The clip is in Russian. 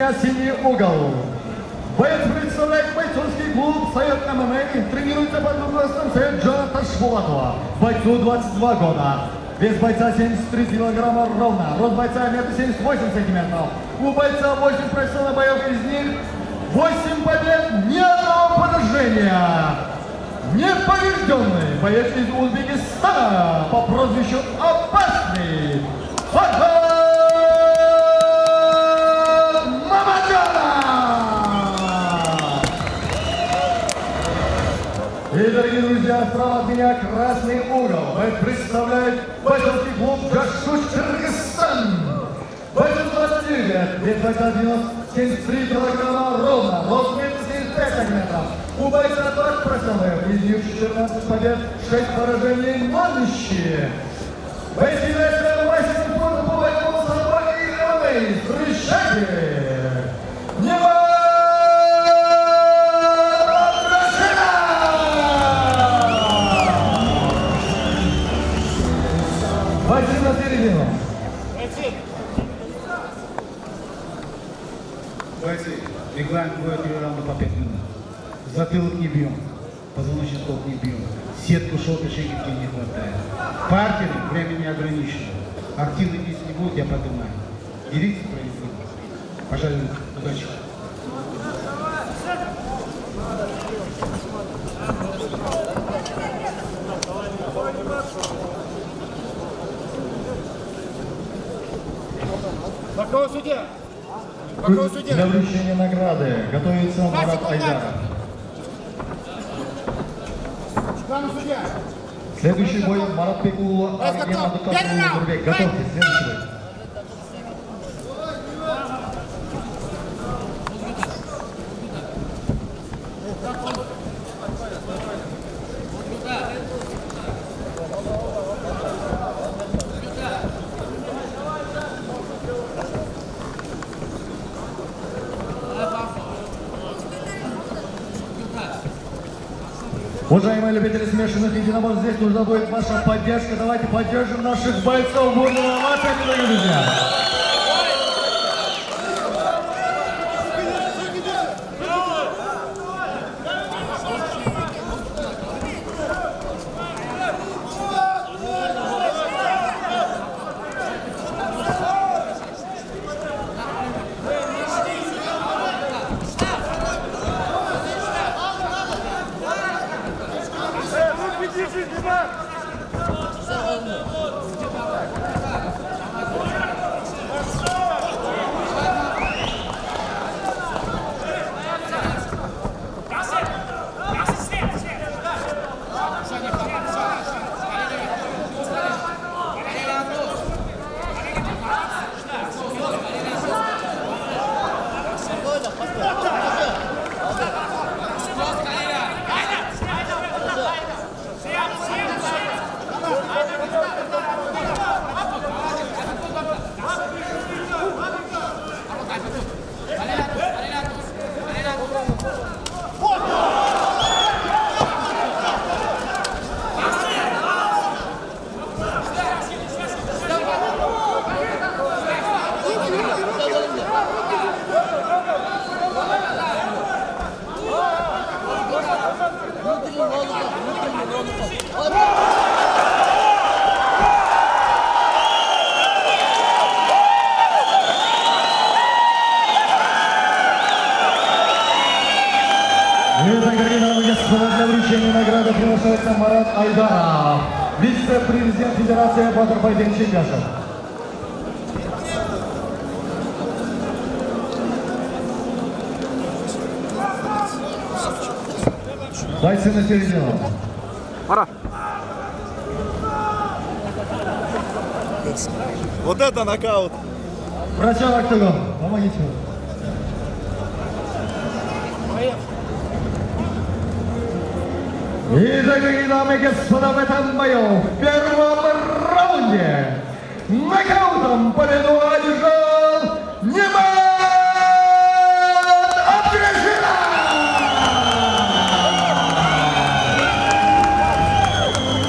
Синий угол. Боец представляет бойцовский клуб «Союз ММА» и тренируется под руководством Союз Джона Ташпулатова. Бойцу 22 года. Вес бойца 73 килограмма ровно. Рост бойца 1,78 сантиметров. У бойца 8 профессиональных боев, из них 8 побед, ни одного поражения. Непобежденный боец из Узбекистана по прозвищу Опасный. И, дорогие друзья, справа от меня красный угол. Представляет бойцовский клуб «Джашуш Кыргызстан». Бойцу 20 лет, вес бойца 73 килограмма ровно, рост 1,75 сантиметров. У бойца 20 профессионалов, из них 14 побед, 6 поражений, 0 ничьи. Боец является мастером спорта по бойцовому собаке и ММА. Встречайте! Бойцы на середину. Бойцы, бегаем бой раунда по 5 минут. Затылок не бьем, позвоночный столб не бьем, сетку шелка шейки не хватает. Партеры время не ограничено. Активно пить не будет, я поднимаю. Делитесь происходит. Пожалуйста, удачи. Боковой судья! Боковой судья! Для вручения награды готовится Марат Айдаров. Главный судья! Следующий бой Марат Бекулова, Армен Адукатович. Готовьтесь, следующий бой. Уважаемые любители смешанных единоборств, здесь нужна будет ваша поддержка. Давайте поддержим наших бойцов бурными овациями, дорогие друзья. Итак, дорогие дамы и господа, для вручения награды приглашается Марат Айдаров, вице-президент Федерации Баттерфайдинг чемпионатов. Бойцы на середину. Пора! Вот это нокаут! Врача в октагон, помогите. Итак, дорогие дамы и господа, в этом бою в первом раунде нокаутом победу